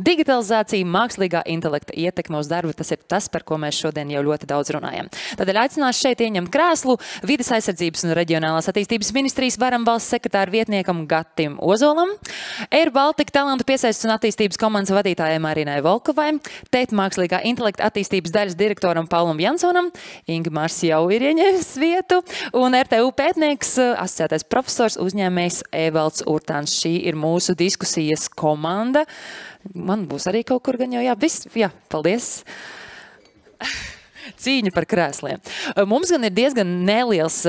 Digitalizācija, mākslīgā intelekta ietekme uz darbu, tas ir tas, par ko mēs šodien jau ļoti daudz runājam. Tādēļ aicināšu šeit ieņemt krēslu Vides aizsardzības un reģionālās attīstības ministrijas varam valsts sekretāra vietniekam Gatim Ozolam, Air Baltica talantu piesaistes un attīstības komandas vadītājai Marinai Volkovai, TET mākslīgā intelekta attīstības daļas direktoram Paulam Jansonam, Ingmārs jau ir ieņēmis vietu, un RTU pētnieks, asociētais profesors, uzņēmējs Evalds Urtāns. Šī ir mūsu diskusijas komanda. Man būs arī kaut kur gan jau paldies. Cīņa par krēsliem. Mums gan ir diezgan neliels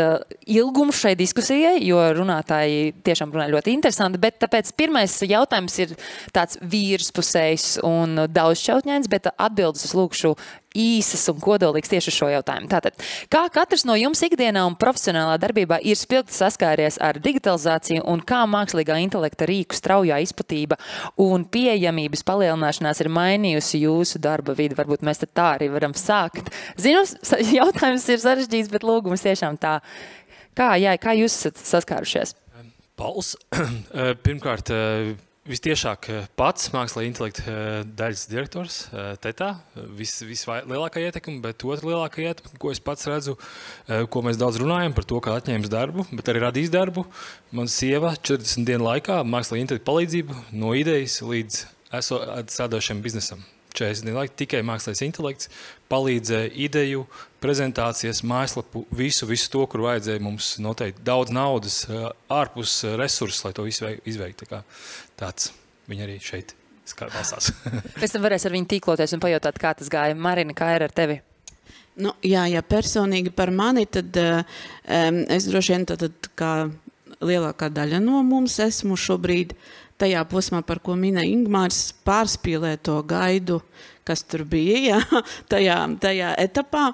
ilgums šai diskusijai, jo runātāji tiešām runā ļoti interesanti, bet tāpēc pirmais jautājums ir tāds vīruspusējs un daudzšķautņains, bet atbildes es lūkšu īsas un kodolīgs tieši uz šo jautājumu. Tātad, kā katrs no jums ikdienā un profesionālā darbībā ir spilgti saskāries ar digitalizāciju un kā mākslīgā intelekta rīku straujā izplatība un pieejamības palielināšanās ir mainījusi jūsu darba vidi? Varbūt mēs tad tā arī varam sākt. Zinu, jautājums ir sarežģīts, bet lūgums tiešām tā. Kā jūs esat saskārušies? Pauls, pirmkārt, vistiešāk pats mākslīgā intelekta daļas direktors TETā, vislielākā ietekme, bet otra lielākā ietekme, ko es pats redzu, ko mēs daudz runājam par to, kā atņēmis darbu, bet arī radīs darbu. Man sieva 40 dienu laikā mākslīgā intelekta palīdzību no idejas līdz strādājošiem biznesam. 40 dienu laikā tikai mākslīgais intelekts palīdzēja ideju, prezentācijas, mājaslapu, visu to, kur vajadzēja mums noteikti daudz naudas, ārpus resursus, lai to izveiktu. Tāds viņi arī šeit balsās. Pēc tam varēs ar viņu tīkloties un pajautāt, kā tas gāja. Marina, kā ir ar tevi? Nu, ja personīgi par mani, tad es droši vien tad kā lielākā daļa no mums esmu šobrīd tajā posmā, par ko minēja Ingmārs, pārspīlē to gaidu, kas tur bija, tajā etapā,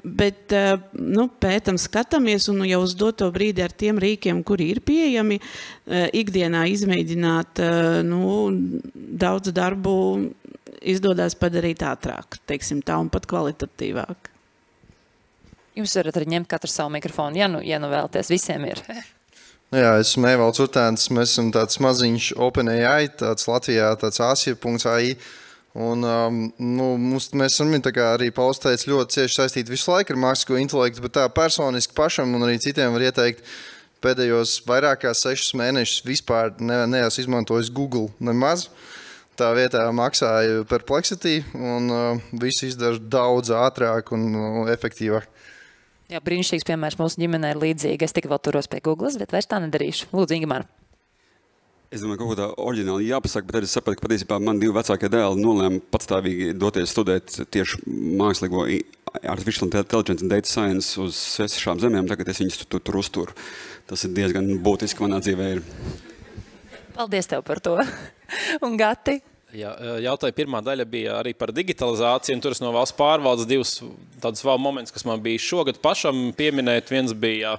bet pētam, skatāmies un jau uz doto brīdi ar tiem rīkiem, kuri ir pieejami, ikdienā izmēģināt daudz darbu izdodas padarīt ātrāk, teiksim tā, un pat kvalitatīvāk. Jūs varat arī ņemt katru savu mikrofonu, ja nu vēlaties, visiem ir. Jā, esmu Evalds Urtāns, mēs esam tāds maziņš OpenAI, tāds Latvijā, tāds Asia.ai, un mēs esam arī Pauls teica ļoti cieši saistīti visu laiku ar mākslīgo intelektu, bet tā personiski pašam un arī citiem var ieteikt pēdējos vairāk kā 6 mēnešus vispār neesmu izmantojis Google nemaz. Tā vietā maksāju Perplexity un visu izdaru daudz ātrāk un efektīvāk. Jā, brīnišķīgs piemērs mūsu ģimenē ir līdzīgi. Es tik vēl turos pie Googles, bet vairs tā nedarīšu. Lūdzu, Ingmār. Es domāju, kaut ko tā oriģināli jāpasaka, bet arī sapratu, ka patiesībā man 2 vecākie dēli nolēma patstāvīgi doties studēt tieši mākslīgo artificial intelligence and data science uz svešām zemēm, tagad es viņus tur uzturu. Tas ir diezgan būtiski manā dzīvē ir. Paldies tev par to. Un Gati? Jautāja pirmā daļa bija arī par digitalizāciju, un tur es no valsts pārvaldes 2 tādus vēl momentus, kas man bija šogad pašam pieminēt. Viens bija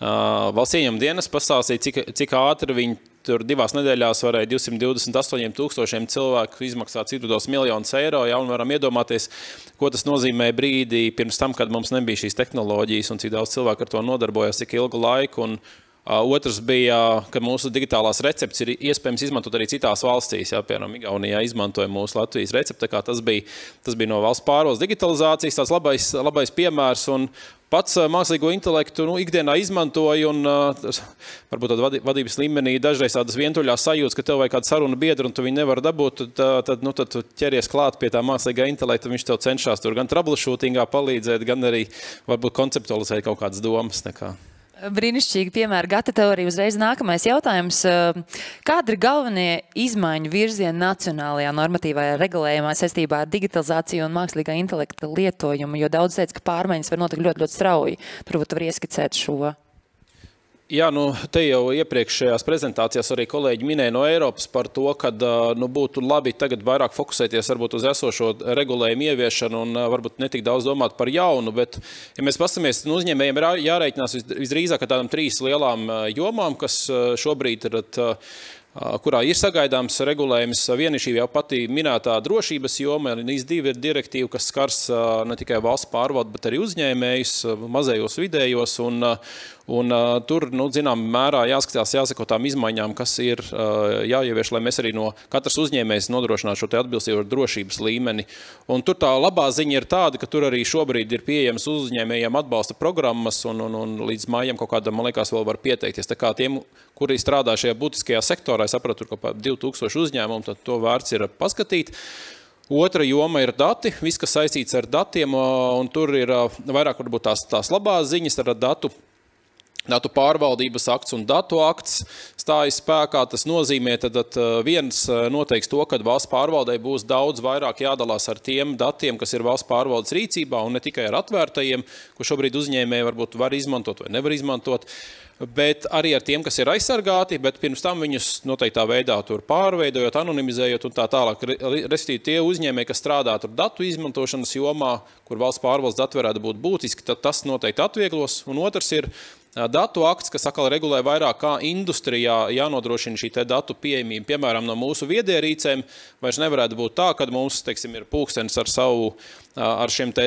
valsts ieņem dienas pastāstīt, cik ātri viņi tur 2 nedēļās varēja 228 000 cilvēku izmaksāt citos miljonus eiro, un varam iedomāties, ko tas nozīmē brīdī pirms tam, kad mums nebija šīs tehnoloģijas un cik daudz cilvēku ar to nodarbojas, cik ilgu laiku. Un otrs bija, ka mūsu digitālās receptes ir iespējams izmantot arī citās valstīs. Piemēram, Igaunijā izmantoja mūsu Latvijas recepti, tas bija no valsts pārvaldes digitalizācijas, tāds labais piemērs. Un pats mākslīgo intelektu ikdienā izmantoju, un varbūt tāda vadības līmenī dažreiz tādas vientuļās sajūtas, ka tev vajag kādu sarunu biedru, un tu viņu nevar dabūt, tad tu ķeries klāt pie tā mākslīgā intelekta, un viņš tev cenšas tur gan troubleshootingā palīdzēt, gan arī varbūt konceptualizēt kaut kādas domas. Brīnišķīgi piemēri. Gata, tev arī uzreiz nākamais jautājums. Kādi ir galvenie izmaiņu virzieni nacionālajā normatīvajā regulējumā saistībā ar digitalizāciju un mākslīgā intelekta lietojumu? Jo daudz teica, ka pārmaiņas var notikt ļoti, ļoti strauji. Turbūt var ieskicēt šo. Jā, te jau iepriekšējās prezentācijās arī kolēģi minēja no Eiropas par to, ka būtu labi tagad vairāk fokusēties varbūt uz esošo regulējumu ieviešanu un varbūt netik daudz domāt par jaunu, bet, ja mēs pastamies, uzņēmējiem ir jārēķinās visdrīzāk ar tādām 3 lielām jomām, kas šobrīd ir kurā ir sagaidāms regulējums. Viena ir šī jau pati minētā drošības joma, NIS2 ir direktīva, kas skars ne tikai valsts pārvaldu, bet arī uzņēmējus, mazējos vidējos, Un tur, zinām, mērā jāskatās, jāsako tām izmaiņām, kas ir jāievieš, lai mēs arī no katras uzņēmējas nodrošinātu šo te atbilstību drošības līmeni. Un tur tā labā ziņa ir tāda, ka tur arī šobrīd ir pieejams uzņēmējiem atbalsta programmas un līdz mājām kaut kādam, man liekas, vēl var pieteikties. Tā kā tiem, kuri strādā šajā būtiskajā sektorā, es sapratu, tur kaut kā 2000 uzņēmumu, tad to vērts ir paskatīt. Otra joma ir dati, viss, kas saistīts ar datiem, un tur ir vairāk varbūt tās labās ziņas ar datu pārvaldības akts un datu akts stājas spēkā. Tas nozīmē, tad viens noteiks to, ka valsts pārvaldei būs daudz vairāk jādalās ar tiem datiem, kas ir valsts pārvaldes rīcībā, un ne tikai ar atvērtajiem, ko šobrīd uzņēmēji varbūt var izmantot vai nevar izmantot, bet arī ar tiem, kas ir aizsargāti, bet pirms tam viņus noteiktā veidā tur pārveidojot, anonimizējot un tā tālāk. Respektīvi tie uzņēmēji, kas strādā tur datu izmantošanas jomā, kur valsts pārvaldes dati varētu būt būtiski, tad tas noteikti atvieglos. Un otrs ir datu akts, kas atkal regulē vairāk, kā industrijā jānodrošina šī te datu pieejamība. Piemēram, no mūsu viedierīcēm vairs nevarētu būt tā, kad mums, teiksim, ir pulkstenis ar šiem te,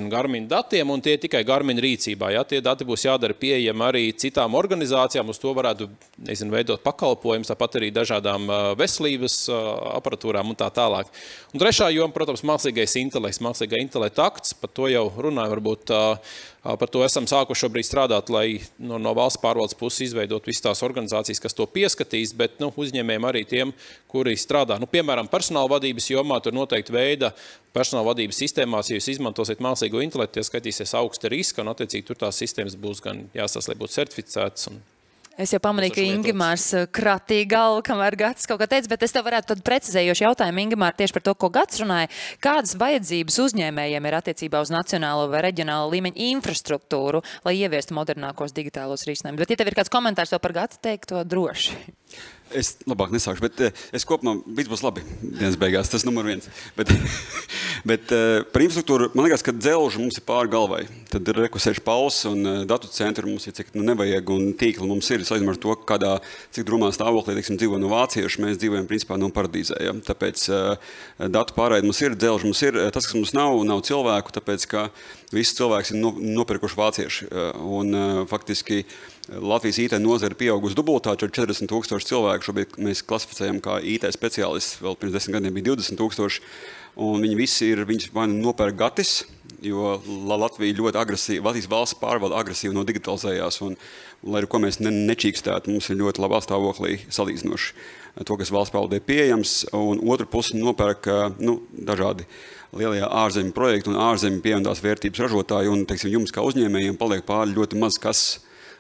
Garmin datiem, un tie tikai Garmin rīcībā. Ja? Tie dati būs jādara pieejami arī citām organizācijām, uz to varētu, veidot pakalpojumus, tāpat arī dažādām veselības aparatūrām un tā tālāk. Un trešā joma, protams, mākslīgā intelekta akts, par to jau runāju, varbūt par to esam sākuši šobrīd strādāt, lai no valsts pārvaldes puses izveidot visas tās organizācijas, kas to pieskatīs, bet uzņēmējiem arī tiem, kuri strādā. Piemēram, personāla vadības jomā tur noteikti veida personāla vadības sistēmās, ja jūs izmantosiet mākslīgo intelektu, ja skaitīsies augsta riska, un attiecīgi tur tās sistēmas būs gan jāsas, lai būtu certificētas. Es jau pamanīju, ka Ingimārs kratīja galvu, kamēr Gats kaut ko teica, bet es tev varētu tad precizējoši jautājumu, Ingimār, tieši par to, ko Gats runāja. Kādas vajadzības uzņēmējiem ir attiecībā uz nacionālo vai reģionālo līmeņu infrastruktūru, lai ieviestu modernākos digitālos risinājumus? Bet, ja tev ir kāds komentārs to par Gatu teikt, to droši. Es labāk nesākšu, bet es kopumā viss būs labi dienas beigās, tas numur viens. Bet par infrastruktūru, man liekas, ka dzelžu mums ir pāri galvai. Tad ir rekusējuši Pauls un datu centru mums ir cik nevajag un tīkli mums ir. Saistībā ar to, cik drūmā stāvoklī, dzīvo no vācieši, mēs dzīvojam principā no paradīzē. Ja? Tāpēc datu pārraide mums ir, dzelžu mums ir. Tas, kas mums nav cilvēku, tāpēc, ka visi cilvēks ir nopirkuši vācieši. Un faktiski Latvijas IT nozara pieaugusi dubultā, 40,000 cilvēku. Šobrīd mēs klasificējam kā IT speciālisti, vēl pirms 10 gadiem bija 20,000. Un viņi visi viņus vai nopērk gatis, jo Latvija ļoti agresīvi, Latvijas valsts pārvalda agresīvi nodigitalizējās. Un, lai ko mēs nečīkstētu, mums ir ļoti labā stāvoklī salīdzinoši to, kas valsts pārvaldē pieejams. Un otru pusi nopērk dažādi lielie ārzemju projekti un ārzemju pievienotās vērtības ražotāji. Un, jums kā uzņēmējiem paliek pāri ļoti maz kas.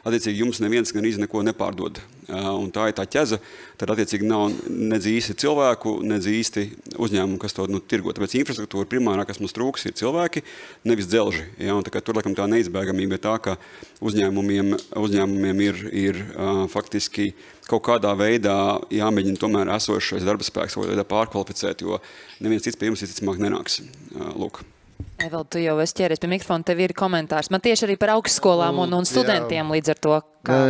Attiecīgi jums neviens gan neko nepārdod. Un tā ir tā ķeza, tad attiecīgi nav nedz īsti cilvēku, nedz īsti uzņēmumu, kas to tirgo. Tāpēc infrastruktūra primārā, kas mums trūks, ir cilvēki, nevis dzelži. Ja? Un tur laikam tā neizbēgamība ir tā, ka uzņēmumiem ir faktiski kaut kādā veidā jāmēģina tomēr esošais darba spēks pārkvalificēt, jo neviens cits pie jums visticamāk nenāks. Lūk. Vēl tu jau esi ķēries pie mikrofona, tev ir komentārs. Man tieši arī par augstskolām un studentiem jā. Līdz ar to.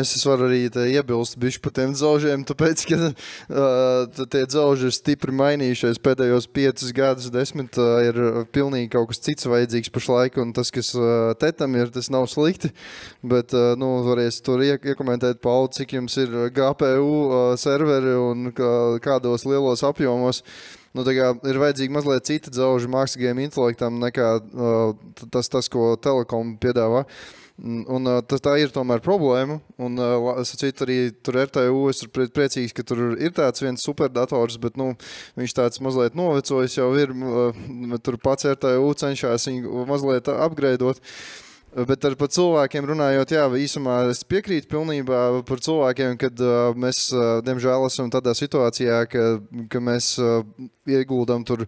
Es varu arī iebilst bišķi par tiem dzelžiem, tāpēc, ka tie dzelži ir stipri mainījušies pēdējos 5 gadus, 10 ir pilnīgi kaut kas cits vajadzīgs pašlaik, un tas, kas tetam ir, tas nav slikti, bet, varēs tur iekomentēt, Pauli, cik jums ir GPU serveri un kādos lielos apjomos. Ir vajadzīgi mazliet cita dzelža mākslīgajiem intelektam nekā tas, ko Telekom piedāvā. Un tā ir tomēr problēma. Un es citu arī tur RTU, es ir priecīgs, ka tur ir tāds viens superdators, bet viņš tāds mazliet novecojis jau ir. Tur pats RTU cenšās viņu mazliet upgradeot. Bet par cilvēkiem runājot, jā, īsumā es piekrītu pilnībā par cilvēkiem, kad mēs, diemžēl, esam tādā situācijā, ka mēs ieguldam tur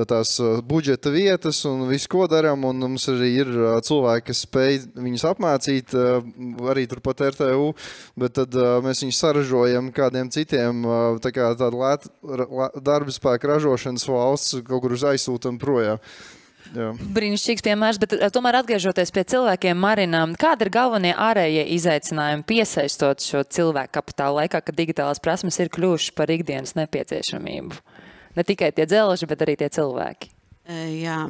tās budžeta vietas un visu, ko daram, un mums arī ir cilvēki, kas spēj viņus apmācīt, arī turpat RTU, bet tad mēs viņus saražojam kādiem citiem, tā kā tāda darba spēka ražošanas valsts kaut kur uz aizsūtam projām. Jā. Brīnišķīgs piemērs, bet tomēr atgriežoties pie cilvēkiem, Marina, kāda ir galvenie ārējie izaicinājumi piesaistot šo cilvēku kapitālu laikā, kad digitālās prasmes ir kļuvušas par ikdienas nepieciešamību? Ne tikai tie dzelži, bet arī tie cilvēki. Jā,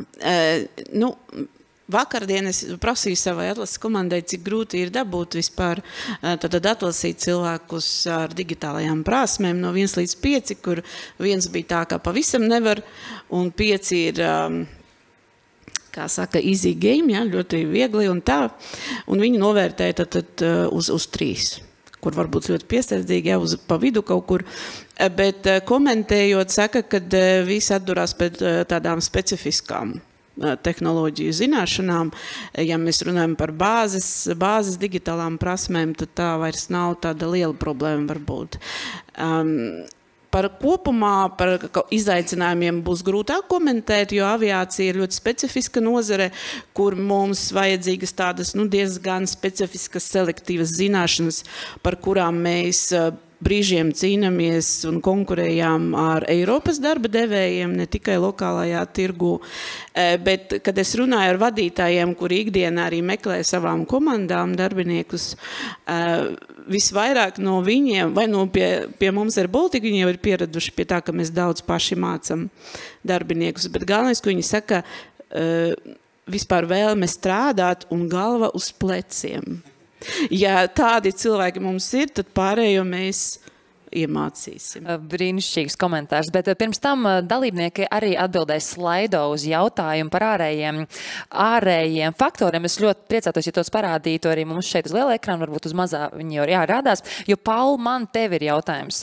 vakardien es prasīju savai atlases komandai, cik grūti ir dabūt vispār tad atlasīt cilvēkus ar digitālajām prasmēm no 1 līdz 5, kur 1 bija tā, kā pavisam nevar, un 5 ir, kā saka, easy game, ja, ļoti viegli un tā, un viņi novērtēja tad uz 3, kur varbūt ļoti piesardzīgi, ja, pa vidu kaut kur, bet komentējot, saka, kad visi atdurās pēc tādām specifiskām tehnoloģiju zināšanām. Ja mēs runājam par bāzes digitālām prasmēm, tad tā vairs nav tāda liela problēma varbūt. Par kopumā, par izaicinājumiem būs grūtāk komentēt, jo aviācija ir ļoti specifiska nozare, kur mums vajadzīgas tādas diezgan specifiskas selektīvas zināšanas, par kurām mēs brīžiem cīnāmies un konkurējām ar Eiropas darba devējiem, ne tikai lokālajā tirgu. Bet, kad es runāju ar vadītājiem, kuri ikdienā arī meklē savām komandām darbiniekus, visvairāk no viņiem, vai pie mums ar Baltiku, viņi jau ir pieraduši pie tā, ka mēs daudz paši mācam darbiniekus. Bet galvenais, ko viņi saka, vispār vēlme strādāt un galva uz pleciem. Ja tādi cilvēki mums ir, tad pārējo mēs iemācīsim. Brīnišķīgs komentārs, bet pirms tam dalībnieki arī atbildēs slaido uz jautājumu par ārējiem faktoriem. Es ļoti priecātos, ja tos parādītu arī mums šeit uz liela ekrāna, varbūt uz mazā viņi jau jārādās, jo Paul, man tev ir jautājums.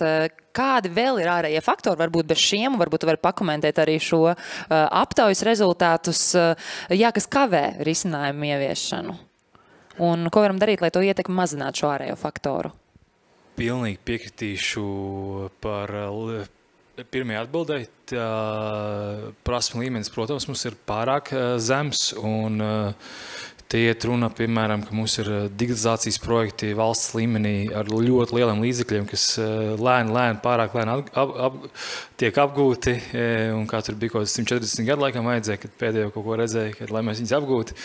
Kādi vēl ir ārējie faktori, varbūt bez šiem, varbūt tu vari pakomentēt arī šo aptaujas rezultātus, kas kavē risinājumu ieviešanu? Un ko varam darīt, lai to ietekmi mazinātu šo ārējo faktoru? Pilnīgi piekritīšu par pirmajā atbildē. Prasmu līmenis, protams, mums ir pārāk zems, un te iet runa, piemēram, ka mums ir digitalizācijas projekti valsts līmenī ar ļoti lieliem līdzekļiem, kas pārāk lēni tiek apgūti, un kā tur bija kaut 140 gadu laikam vajadzēja, kad pēdējo kaut ko redzēja, lai mēs viņus apgūti.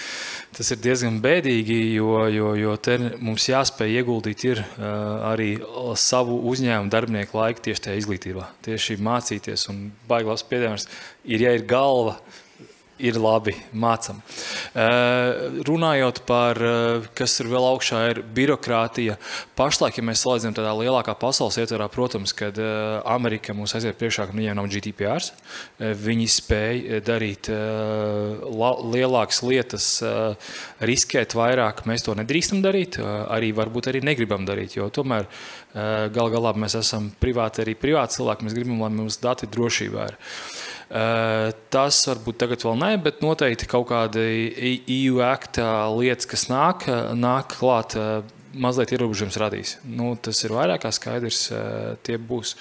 Tas ir diezgan bēdīgi, jo te mums jāspēj ieguldīt ir arī savu uzņēmumu darbinieku laiku tieši tajā izglītībā. Tieši mācīties un baigi labs piedēmers ir, ja ir galva, ir labi, mācam. Runājot par, kas ir vēl augšā, ir birokrātija. Pašlaik, ja mēs salīdzinām tādā lielākā pasaules ietvarā, protams, kad Amerika mūs aiziet priekšā, ka viņiem nav GDPRs, viņi spēj darīt lielākas lietas, riskēt vairāk, mēs to nedrīkstam darīt, varbūt arī negribam darīt, jo tomēr galā mēs esam privāti cilvēki, mēs gribam, lai mums dati drošībā ir. Tas varbūt tagad vēl ne, bet noteikti kaut kāda EU Act lietas, kas nāk klāt, mazliet ierobežojums radīs. Tas ir vairāk kā skaidrs, tie būs.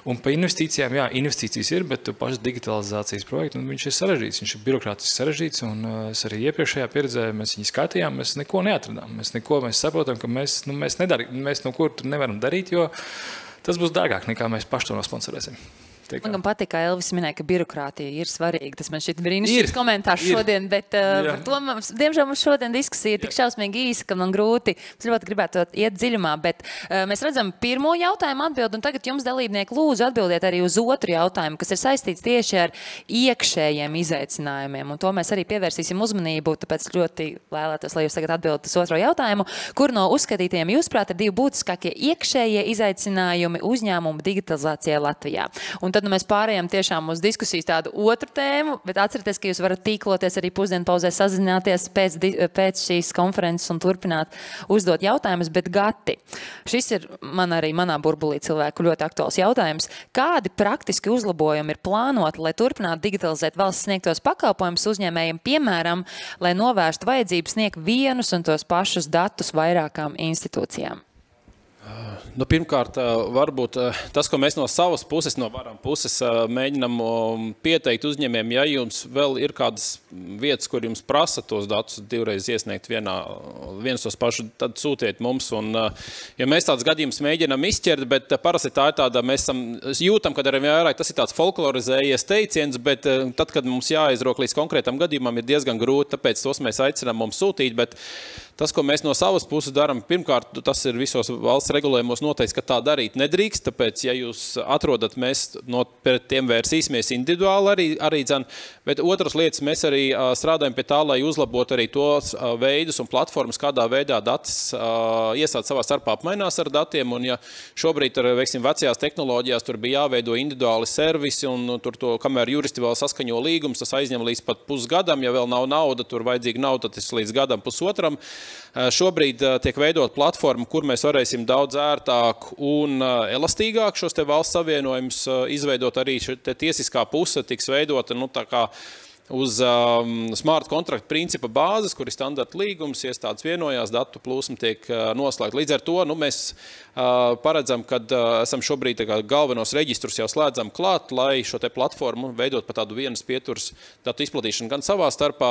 Un pa investīcijām, investīcijas ir, bet pašas digitalizācijas projekts, viņš ir sarežģīts, viņš ir birokrātiski sarežģīts, un es arī iepriekšējā pieredzē, mēs viņu skatījām, mēs neko neatradām. Mēs saprotam, ka mēs no kur tur nevaram darīt, jo tas būs dārgāk nekā mēs paši to nosponsorēsim. Man patīk, kā Elvis minēja, ka birokrātija ir svarīga. Tas man šķiet brīnišķīgs komentārs šodien, bet par to diemžēl mums šodien diskusija ir tik šausmīgi īsa, ka man grūti. Es ļoti gribētu iet dziļumā, bet mēs redzam pirmo jautājumu atbildi, un tagad jums dalībnieki lūdzu atbildiet arī uz otru jautājumu, kas ir saistīts tieši ar iekšējiem izaicinājumiem, un to mēs arī pievērsīsim uzmanību, tāpēc ļoti vēlētos, lai jūs tagad atbildat uz otro jautājumu, kur no uzskatītiem jūsuprāt ir 2 būtiskākie iekšējie izaicinājumi uzņēmumu digitalizācijā Latvijā. Un tad mēs pārējām tiešām uz diskusijas tādu otru tēmu, bet atcerieties, ka jūs varat tīkloties arī pusdienpauzē sazināties pēc šīs konferences un turpināt uzdot jautājumus, bet Gati, šis ir manā burbulī cilvēku ļoti aktuāls jautājums. Kādi praktiski uzlabojumi ir plānoti, lai turpinātu digitalizēt valsts sniegtos pakalpojumus uzņēmējiem, piemēram, lai novērstu vajadzību sniegt vienus un tos pašus datus vairākām institūcijām? Pirmkārt, varbūt tas, ko mēs no savas puses, no varam puses mēģinam pieteikt uzņēmējiem, ja jums vēl ir kādas vietas, kur jums prasa tos datus divreiz iesniegt viens tos pašus, tad sūtiet mums. Un, ja mēs tāds gadījums mēģinam izķert, bet parasti tā ir tāda, mēs jūtam, kad arī vairāk tas ir tāds folklorizējies teiciens, bet tad, kad mums jāizrok līdz konkrētam gadījumam, ir diezgan grūti, tāpēc tos mēs aicinām mums sūtīt, bet tas, ko mēs no savas puses darām, pirmkārt, tas ir visos valsts regulējumos noteikts, ka tā darīt nedrīkst, tāpēc, ja jūs atrodat, mēs pret tiem vērsīsimies individuāli arī dzen, bet otras lietas mēs arī strādājam pie tā, lai uzlabotu arī tos veidus un platformas, kādā veidā datus iestādes savā starpā apmainās ar datiem, un ja šobrīd, veiksim, vecajās tehnoloģijās tur bija jāveido individuāli servisi, un tur to, kamēr juristi vēl saskaņo līgums, tas aizņem līdz pat pusgadam, ja vēl nav nauda, tur vajadzīga nauda, tad tas līdz gadam pusotram. Šobrīd tiek veidot platforma, kur mēs varēsim daudz ērtāk un elastīgāk šos te valsts savienojumus izveidot, arī te tiesiskā puse tiks veidota, tā kā uz smart kontraktu principa bāzes, kur ir standarta līgums, iestādes vienojās, datu plūsma tiek noslēgta. Līdz ar to mēs paredzam, kad esam šobrīd galvenos reģistrus jau slēdzam klāt, lai šo te platformu veidot par tādu vienas pieturas datu izplatīšanu gan savā starpā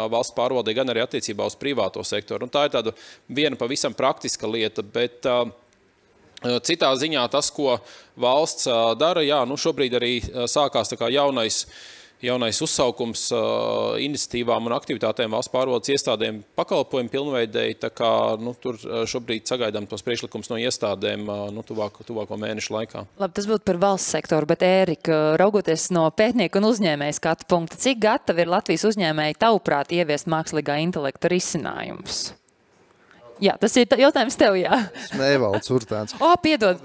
valsts pārvaldē, gan arī attiecībā uz privāto sektoru. Un tā ir tāda viena pavisam praktiska lieta, bet citā ziņā tas, ko valsts dara, šobrīd arī sākās tā kā jaunais uzsaukums iniciatīvām un aktivitātēm valsts pārvaldes iestādēm pakalpojumu pilnveidēji, tā kā tur šobrīd sagaidām tos priekšlikums no iestādēm tuvāko mēnešu laikā. Labi, tas būtu par valsts sektoru, bet Ērika, raugoties no pētnieku un uzņēmēju skatu punkta, cik gatavi ir Latvijas uzņēmēji tavuprāt ieviest mākslīgā intelekta risinājumus? Jā, tas ir jautājums tev, jā. Evalds Urtāns. Piedod.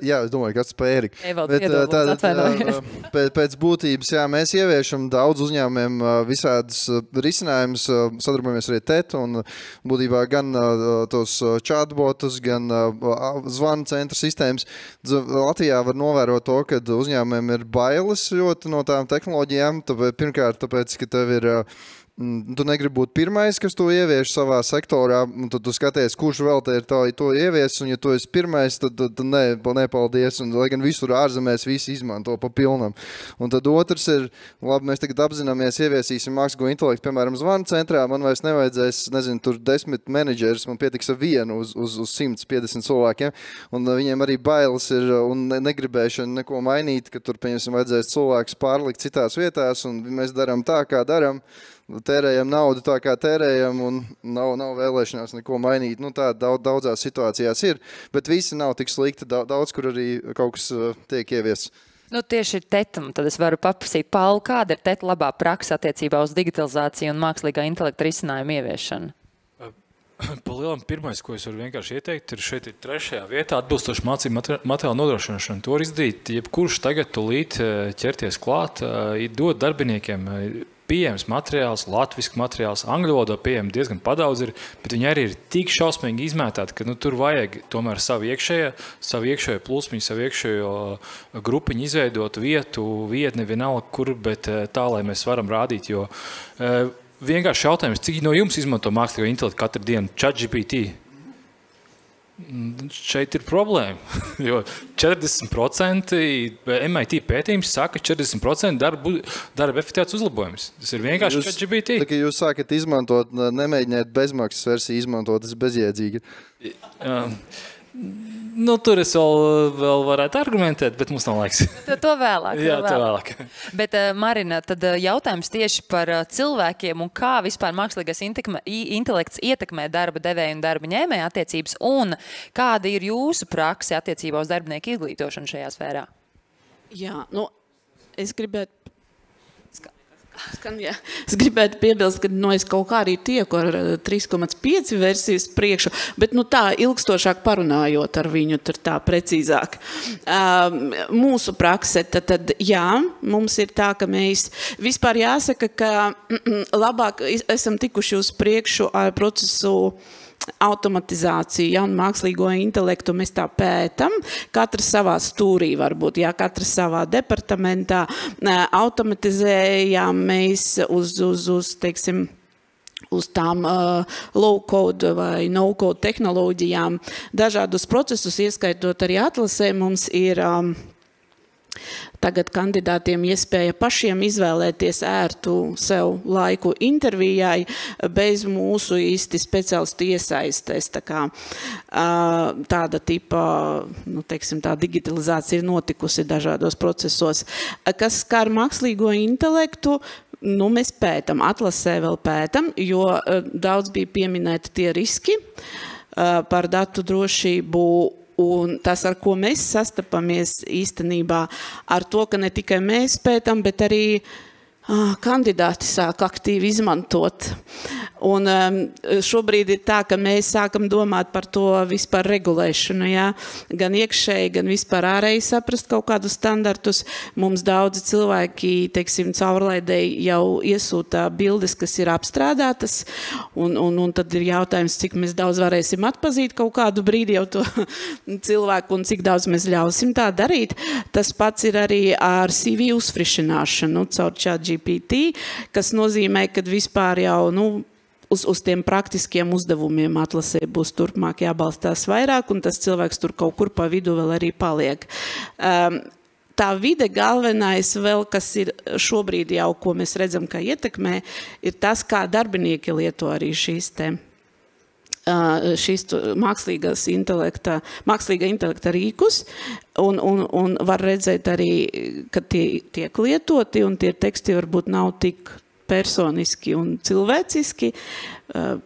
Jā, es domāju, kas pa Ēriku. Piedod, atvainojos. Pēc būtības, jā, mēs ieviešam daudz uzņēmumiem visādas risinājumus, sadarbojamies arī TET un būtībā gan tos chatbotus, gan zvanu centra sistēmas. Latvijā var novērot to, ka uzņēmumiem ir bailes ļoti no tām tehnoloģijām, pirmkārt, tāpēc, ka tev ir tu negribi būt pirmais, kas to ievieš savā sektorā, un tad tu skaties, kurš vēl te ir to ievies, un ja tu esi pirmais, tad nepaldies, un lai gan visur ārzemēs visi izmanto pa pilnam. Un tad otrs ir, labi, mēs tagad apzināmies, ieviesīsim mākslīgo intelektu, piemēram, zvanu centrā, man vairs nevajadzēs, tur 10 menedžerus, man pietiks ar vienu uz 150 cilvēkiem, un viņiem arī bailes ir, un negribēšana neko mainīt, ka tur, pieņemsim, vajadzēs cilvēkus pārlikt citās vietās, un mēs darām tā, kā darām, tērējam naudu tā, kā tērējam, un nav vēlēšanās neko mainīt. Tā daudzās situācijās ir, bet visi nav tik slikti. Daudz, kur arī kaut kas tiek ieviests. Tieši tetam, tad es varu paprasīt, Pauli, kāda ir teta labā praksa attiecībā uz digitalizāciju un mākslīgā intelekta risinājumu ieviešanu? Pa lielam pirmais, ko es varu vienkārši ieteikt, ir šeit ir 3. vietā atbilstoši mācību materiālu nodrošināšanu. To var izdarīt, jebkurš tagad tūlīt ķerties klāt, dot darbiniekiem pieejams materiāls, latvisks materiāls, angļu valodā pieejams diezgan padaudz ir, bet viņi arī ir tik šausmīgi izmētāti, ka tur vajag tomēr savu iekšējo plūsmiņu, savu iekšējo grupiņu izveidot vietni vienalga kur, bet tā, lai mēs varam rādīt, jo vienkārši jautājums, cik no jums izmanto mākslīgo intelektu katru dienu ChatGPT? Šeit ir problēma, jo 40% MIT pētījums saka, 40% darba efektivitātes uzlabojums. Tas ir vienkārši ChatGPT. Tā, ka jūs sākat izmantot, nemēģiniet bezmaksas versiju izmantot, tas bezjēdzīgi. Tur es vēl varētu argumentēt, bet mums nav laiks. To vēlāk. Jā, to vēlāk. Bet, Marina, tad jautājums tieši par cilvēkiem un kā vispār mākslīgais intelekts ietekmē darba devēju un darba ņēmēju attiecības un kāda ir jūsu prakse attiecībā uz darbinieku izglītošanu šajā sfērā? Jā, es gribētu Es gribētu piebilst, ka es kaut kā arī tieku ar 3,5 versijas priekšu, bet tā ilgstošāk parunājot ar viņu, tur tā precīzāk. Mūsu prakse, tad jā, mums ir tā, ka mēs vispār jāsaka, ka labāk esam tikuši uz priekšu ar procesu automatizāciju, un mākslīgo intelektu mēs tā pētam, katrs savā stūrī varbūt, katrs savā departamentā, automatizējām mēs teiksim, uz tām low-code vai no-code tehnoloģijām dažādus procesus, ieskaitot arī atlasē, mums ir tagad kandidātiem iespēja pašiem izvēlēties ērtu sev laiku intervijai bez mūsu īsti speciālistu iesaistes. Tāda tipa, teiksim, tā digitalizācija ir notikusi dažādos procesos. Kas skar mākslīgo intelektu, mēs pētam, atlasē vēl pētam, jo daudz bija pieminēti tie riski. par datu drošību. Un tas, ar ko mēs sastapamies īstenībā, ar to, ka ne tikai mēs pētam, bet arī kandidāti sāk aktīvi izmantot. Un šobrīd ir tā, ka mēs sākam domāt par to vispār regulēšanu, jā? Gan iekšēji, gan vispār ārēji saprast kaut kādus standartus. Mums daudzi cilvēki, teiksim, caurlaidēji jau iesūta bildes, kas ir apstrādātas, un tad ir jautājums, cik mēs daudz varēsim atpazīt kaut kādu brīdi jau to cilvēku un cik daudz mēs ļausim tā darīt. Tas pats ir arī ar CV uzfrišināšanu caur ChatGPT, kas nozīmē, ka vispār jau, uz tiem praktiskiem uzdevumiem atlasē būs turpmāk jābalstās vairāk, un tas cilvēks tur kaut kur pa vidu vēl arī paliek. Tā vide galvenais vēl, kas ir šobrīd jau, ko mēs redzam, ka ietekmē, ir tas, kā darbinieki lieto arī šīs mākslīga intelekta rīkus, un var redzēt arī, ka tie tiek lietoti, un tie teksti varbūt nav tik personiski un cilvēciski.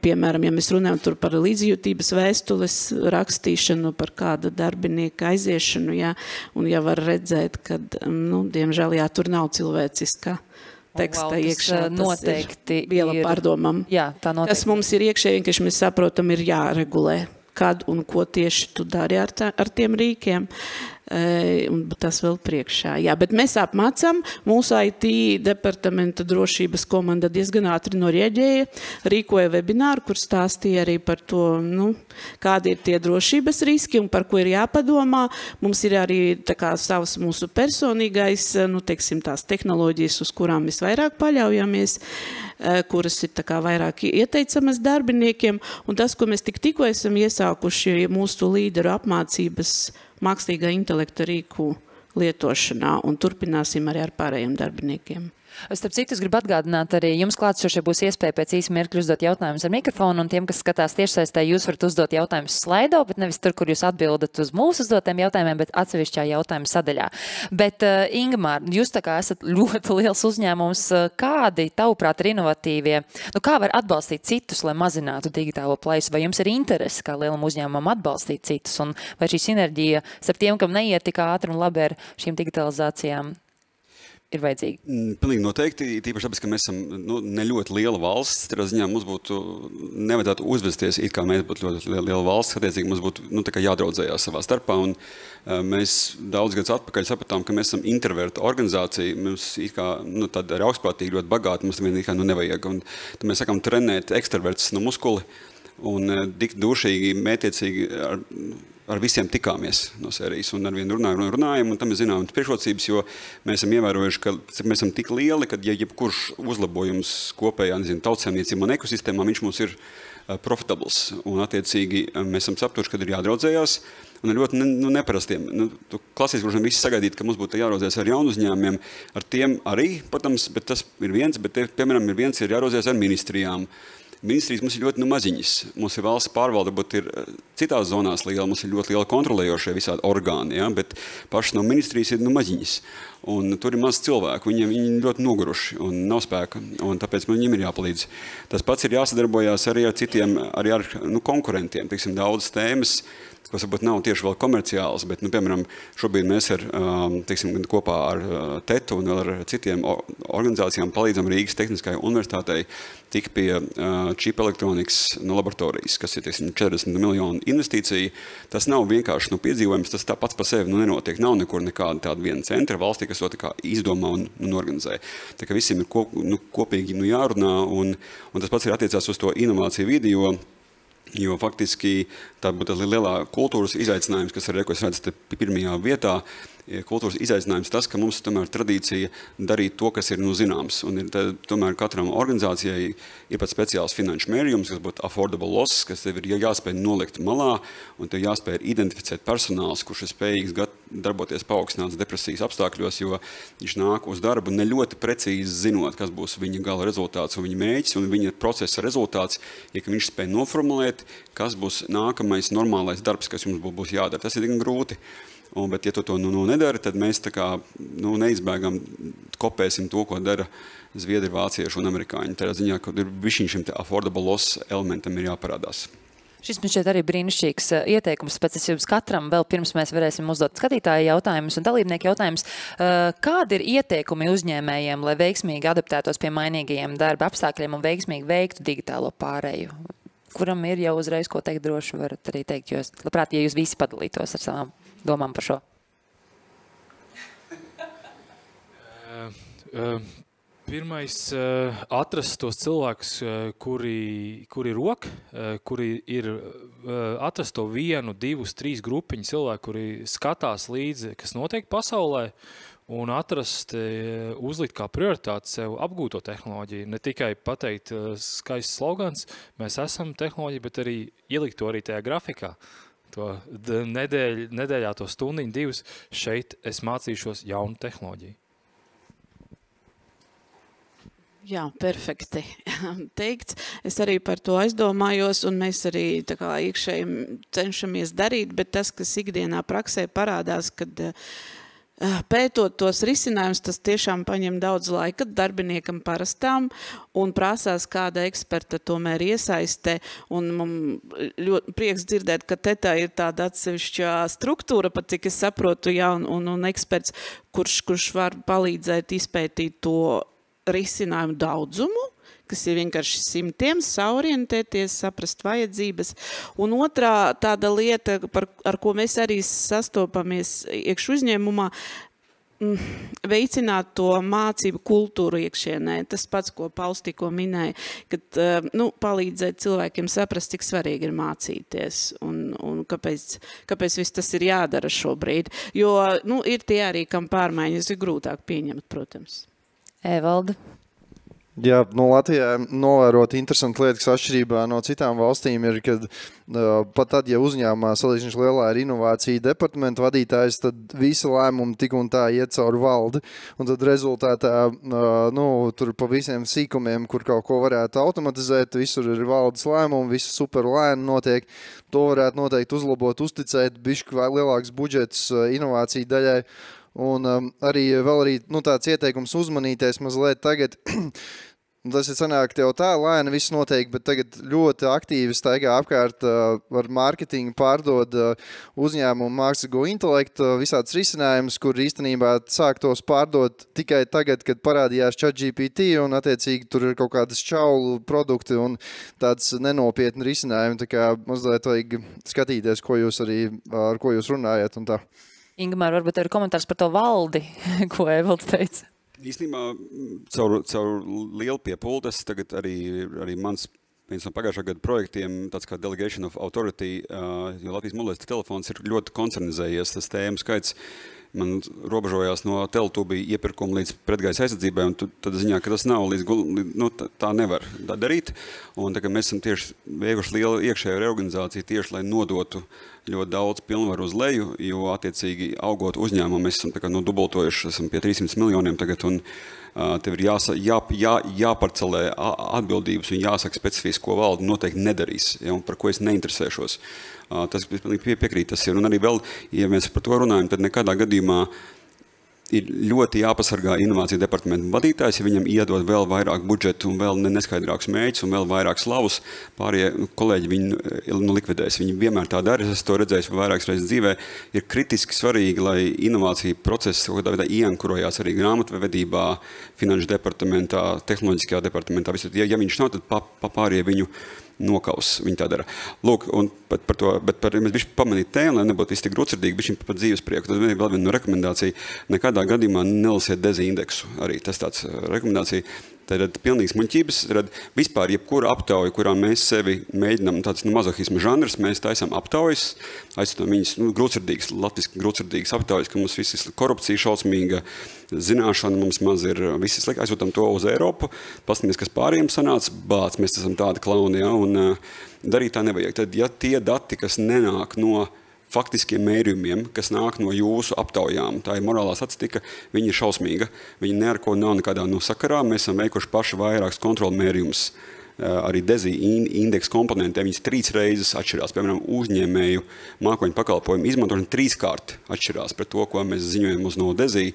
Piemēram, ja mēs runājam tur par līdzjūtības vēstules rakstīšanu, par kāda darbinieka aiziešanu, jā, un ja var redzēt, ka, diemžēl, jā, tur nav cilvēciska teksta iekšā. Noteikti ir viela pārdomam. Jā, tā noteikti. Kas mums ir iekšēji, vienkārši mēs saprotam, ir jāregulē, kad un ko tieši tu dari ar tiem rīkiem. Un tas vēl priekšā. Jā, bet mēs apmācām, mūsu IT departamenta drošības komanda diezgan ātri norieģēja, rīkoja webināru, kur stāstīja arī par to, kādi ir tie drošības riski un par ko ir jāpadomā. Mums ir arī tā kā savs mūsu personīgais, teiksim, tās tehnoloģijas, uz kurām mēs vairāk paļaujamies, kuras ir tā kā vairāk ieteicamas darbiniekiem. Un tas, ko mēs tikko esam iesākuši mūsu līderu apmācības mākslīgā intelekta rīku lietošanā, un turpināsim arī ar pārējiem darbiniekiem. Starp citu, es gribu atgādināt arī jums klātsošie būs iespēja pēc īsa mirkļa uzdot jautājumus ar mikrofonu, un tiem, kas skatās tiešsaistē, jūs varat uzdot jautājumus slaido, bet nevis tur, kur jūs atbildat uz mūsu uzdotiem jautājumiem, bet atsevišķā jautājuma sadaļā. Bet, Ingmār, jūs tā kā esat ļoti liels uzņēmums, kādi, tavuprāt, ir inovatīvie, kā var atbalstīt citus, lai mazinātu digitālo plaisu, vai jums ir interese kā lielam uzņēmumam atbalstīt citus, un vai šī sinerģija starp tiem, kam neiet tik ātri un labi ar šīm digitalizācijām, ir vajadzīgi? Pilnīgi noteikti, tīpaši tāpēc, ka mēs esam ne ļoti liela valsts, tādā ziņā mums nevajadzētu uzvesties, it kā mēs būtu ļoti liela valsts, attiecīgi mums būtu tā kā jādraudzējās savā starpā, un mēs daudz gadus atpakaļ sapratām, ka mēs esam introverta organizācija, mums it kā tāda arī augstprātīgi ļoti bagāta, mums it kā nevajag, un tad mēs sakām trenēt ekstraverts no muskuli, un tik dušīgi, mētiecīgi ar visiem tikāmies no sērijas un ar vienu runājam, un tam ir zināmas priekšrocības, jo mēs esam ievērojuši, ka mēs esam tik lieli, ka ja jebkurš uzlabojums kopējā, tautsēmniecībā un ekosistēmā, viņš mums ir profitabls, un attiecīgi mēs esam sapratuši, kad ir jādraudzējās, un ar ļoti neparastiem. Klasiski, protams, visi sagaidīt, ka mums būtu jādraudzējas ar jaunu uzņēmumiem, ar tiem arī, protams, bet tas ir viens, bet, piemēram, ir jādraudzējas ar ministrijām. Ministrijas mums ir ļoti maziņas. Mums ir valsts pārvalde, bet ir citās zonās liela, mums ir ļoti liela kontrolējošie visādi orgāni, ja? Bet pašas no ministrijas ir maziņas. Un tur ir maz cilvēku, viņi ļoti noguruši un nav spēka, un tāpēc viņiem ir jāpalīdz. Tas pats ir jāsadarbojās arī ar citiem, arī ar konkurentiem, teiksim, daudz tēmas, kas varbūt nav tieši vēl komerciāls, bet, piemēram, šobrīd mēs teiksim, kopā ar TETU un vēl ar citiem organizācijām palīdzam Rīgas Tehniskajai universitātei tik pie Chip Electronics laboratorijas, kas ir, teiksim, 40 miljonu investīcija. Tas nav vienkārši piedzīvojums, tas tā pats pa sevi nenotiek. Nav nekur nekāda tāda viena centra valstī, kas to tā kā izdomā un organizē. Tā kā visiem ir kopīgi jārunā, un tas pats ir attiecās uz to inovāciju vidi, jo faktiski tā būtu lielā kultūras izaicinājums, kas arī, ko es redzu pirmajā vietā, kultūras izaicinājums tas, ka mums tomēr tradīcija darīt to, kas ir zināms. Un tomēr katram organizācijai ir pat speciāls finanšu mērījums, kas būtu affordable loss, kas tev ir jāspēj nolikt malā, un tev jāspēj identificēt personāls, kurš ir spējīgs darboties paaugstināts depresijas apstākļos, jo viņš nāk uz darbu ne ļoti precīzi zinot, kas būs viņa gala rezultāts un viņa mēģis un viņa procesa rezultāts, ja viņš spēj noformulēt, kas būs nākamais normālais darbs, kas jums būs jādara. Tas ir diezgan grūti. Bet, ja tu to nedari, tad mēs tā kā neizbēgam kopēsim to, ko dara Zviedri, vācieši un amerikāņi. Tādā ziņā, ka šim affordable loss elementam ir jāparādās. Šis man šķiet arī brīnišķīgs ieteikums, pēc es jums katram vēl pirms mēs varēsim uzdot skatītāju jautājumus un dalībnieku jautājumus. Kādi ir ieteikumi uzņēmējiem, lai veiksmīgi adaptētos pie mainīgajiem darba apstākļiem un veiksmīgi veiktu digitālo pārēju? Kuram ir jau uzreiz ko teikt, droši varat arī teikt, jo es labprāt, ja jūs visi padalītos ar savām domām par šo. Pirmais, atrast tos cilvēkus, kuri rok, kuri ir atrast to 1, 2, 3 grupiņu cilvēku, kuri skatās līdzi, kas notiek pasaulē, un atrast, uzlikt kā prioritāti sev apgūto tehnoloģiju. Ne tikai pateikt skaists slogans, mēs esam tehnoloģija, bet arī ielikt to arī tajā grafikā. To nedēļā to stundiņu, 2, šeit es mācīšos jaunu tehnoloģiju. Jā, perfekti teikts. Es arī par to aizdomājos, un mēs arī tā kā iekšēji cenšamies darīt, bet tas, kas ikdienā praksē parādās, kad pētot tos risinājumus, tas tiešām paņem daudz laika darbiniekam parastām un prasās kāda eksperta tomēr iesaiste. Un man ļoti prieks dzirdēt, ka tetā ir tāda atsevišķā struktūra, pat cik es saprotu, jā, un eksperts, kurš var palīdzēt izpētīt to risinājumu daudzumu, kas ir vienkārši simtiem, saorientēties, saprast vajadzības. Un otrā tāda lieta, ar ko mēs arī sastopamies iekš uzņēmumā, veicināt to mācību kultūru iekšienē. Tas pats, ko Pauls tikko minēja, kad palīdzēt cilvēkiem saprast, cik svarīgi ir mācīties un kāpēc viss tas ir jādara šobrīd. Jo ir tie arī, kam pārmaiņas ir grūtāk pieņemt, protams. Evalda. Jā, Latvijā novērot interesanti lietas, kas atšķirībā no citām valstīm ir, kad pat tad, ja uzņēmumā salīdzinoši lielā ir inovācija departamenta vadītājs, tad visi lēmumi tik un tā iet caur valdi, un tad rezultātā, tur pa visiem sīkumiem, kur kaut ko varētu automatizēt, visur ir valdes lēmumi, viss super lēni notiek, to varētu noteikti uzlabot, uzticēt, bišķi lielāks budžets inovāciju daļai. Un arī tāds ieteikums uzmanīties mazliet tagad, tas ir sanāk tev tā lēni viss notiek, bet tagad ļoti aktīvi staigā apkārt ar mārketingu pārdod uzņēmumu mākslīgo intelektu visāds risinājums, kur īstenībā sāk tos pārdot tikai tagad, kad parādījās ChatGPT un attiecīgi tur ir kaut kādas čaulu produkti un tāds nenopietni risinājumi, tā kā mazliet vajag skatīties, ar ko jūs runājat un tā. Ingmār, varbūt ir komentārs par to valdi, ko Evalds teica. Īstenībā caur lielu piepuldes tagad arī mans viens no pagājušā gada projektiem, tāds kā Delegation of Authority, jo Latvijas mobilais telefons ir ļoti koncernizējies, tas tēmu skaits man robežojās no Teletubī iepirkuma līdz pretgaisa aizsardzībai, un tad ziņā, ka tas nav tā nevar darīt. Un tagad mēs esam tieši veikuši lielu iekšējo reorganizāciju tieši, lai nodotu ļoti daudz pilnvaru uz leju, jo attiecīgi augot uzņēmumu mēs esam dubultojuši, esam pie 300 miljoniem tagad, un tev ir jāparcelē atbildības un jāsaka specifiski, ko valde noteikti nedarīs, ja, un par ko es neinteresēšos. Tas piekrīt, tas ir. Un arī vēl, ja mēs par to runājam, tad nekādā gadījumā ir ļoti jāpasargā inovāciju departamentu vadītājs, ja viņam iedod vēl vairāk budžetu un vēl neskaidrākus mērķus un vēl vairāk slavus, pārējie kolēģi viņu likvidēs. Viņi vienmēr tā dara, es to redzēju vairākas reizes dzīvē. Ir kritiski svarīgi, lai inovācija process kādā veidā ieankurojās arī grāmatvedībā, finanšu departamentā, tehnoloģiskajā departamentā. Ja viņš nav, tad pārējie viņu nokaus, viņi tā dara. Lūk, un par to, bet mēs bišķi pamanīt tēmu, lai nebūtu viss tik grūtsirdīgi, bišķi par dzīves prieku. Tad vēl viena no rekomendācija, nekādā gadījumā nelasiet deziindeksu. Arī tas tāds rekomendācija. Tad pilnīgs muļķības, vispār jebkura aptauja, kurā mēs sevi mēģinām, tāds mazohisma žanrs, mēs taisām aptaujas, aizstāvam viņas grūtsirdīgas, latviski grūtsirdīgas aptaujas, ka mums viss ir korupcija šausmīga, zināšana mums maz ir, visi slikti, aizsūtam to uz Eiropu, paskatāmies, kas pārējiem sanāca, mēs esam tādi klauni, ja, un darīt tā nevajag. Tad, ja tie dati, kas nenāk no faktiskiem mērījumiem, kas nāk no jūsu aptaujām. Tā ir morālā statistika, viņa ir šausmīga. Viņa ne ar ko nav nekādā sakarā. Mēs esam veikuši paši vairākus kontrolu mērījumus arī DESI indeksa komponentē, viņas 3 reizes atšķirās. Piemēram, uzņēmēju mākoņu pakalpojumu izmantošana 3-kārt atšķirās pret to, ko mēs ziņojam uz no DESI.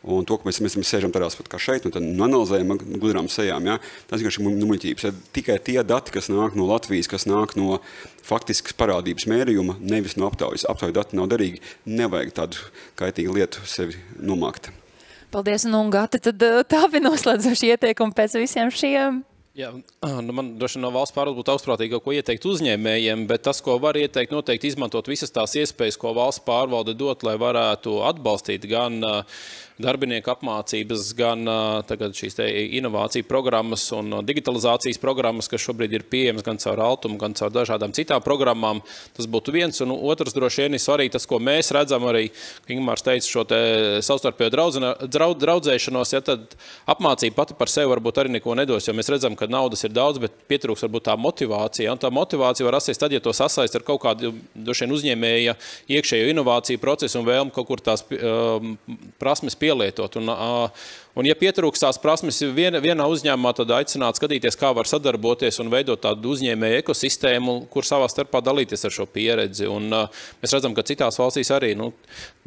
Un to, ka mēs sēžam tādās pat kā šeit, un tad analizējam gudrām sejām. Ja? Tas vienkārši ir muļķības. Tikai tie dati, kas nāk no Latvijas, kas nāk no faktiskas parādības mērījuma, nevis no aptaujas. Aptauju dati nav derīgi, nevajag tādu kaitīgu lietu sevi nomākt. Paldies, un Gati, tad tā bija noslēdzoši ieteikumi pēc visiem šiem. Jā, man droši no valsts pārvaldes būtu augstprātīgi, ko ieteikt uzņēmējiem, bet tas, ko var ieteikt, noteikti izmantot visas tās iespējas, ko valsts pārvalde dot, lai varētu atbalstīt gan darbinieku apmācības, gan tagad šīs inovāciju programmas un digitalizācijas programmas, kas šobrīd ir pieejamas gan caur Altumu, gan caur dažādām citām programmām. Tas būtu viens, un otrs droši vien ir svarīgi tas, ko mēs redzam arī, Ingmārs teica, šo te savstarpējo draudzēšanos, ja tad apmācība pati par sevi varbūt arī neko nedos, jo mēs redzam, ka naudas ir daudz, bet pietrūks varbūt tā motivācija, un tā motivācija var rasties tad, ja to sasaist ar kaut kādu droši vien uzņēmēja iekšējo inovāciju procesu un vēlmi kaut kur tās prasmes pielietot. Un ja pietrūks tās prasmes vienā uzņēmumā, tad aicināt skatīties, kā var sadarboties un veidot tādu uzņēmēju ekosistēmu, kur savā starpā dalīties ar šo pieredzi. Un mēs redzam, ka citās valstīs arī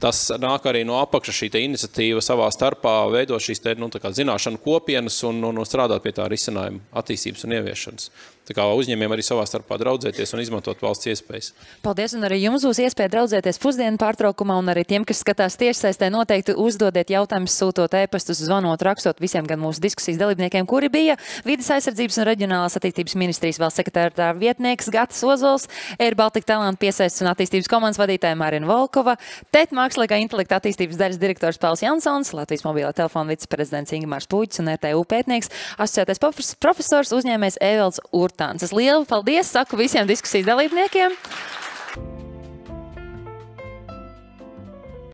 tas nāk arī no apakša šī iniciatīva savā starpā veidot šīs zināšanu kopienas un strādāt pie tā risinājuma attīstības un ieviešanas. Tā kā uzņēmējiem arī savā starpā draudzēties un izmantot valsts iespējas. Paldies, un arī jums būs iespēja draudzēties pusdienu pārtraukumā, un arī tiem, kas skatās tiešsaistē, noteikti uzdodiet jautājumus, sūtot e-pastus, zvanot, rakstot visiem gan mūsu diskusijas dalībniekiem, kuri bija Vides aizsardzības un reģionālās attīstības ministrijas valsts sekretāra vietnieks Gatis Ozols, Air Baltica Talantu piesaistes un attīstības komandas vadītāja Marina Volkova, TET mākslīgā intelekta attīstības daļas direktors Pauls Jansons, Latvijas mobilā telefona viceprezidents Ingmārs Puķis un RTU pētnieks, asociētais profesors uzņēmējs Evalds Urtāns. Es lielu paldies saku visiem diskusijas dalībniekiem.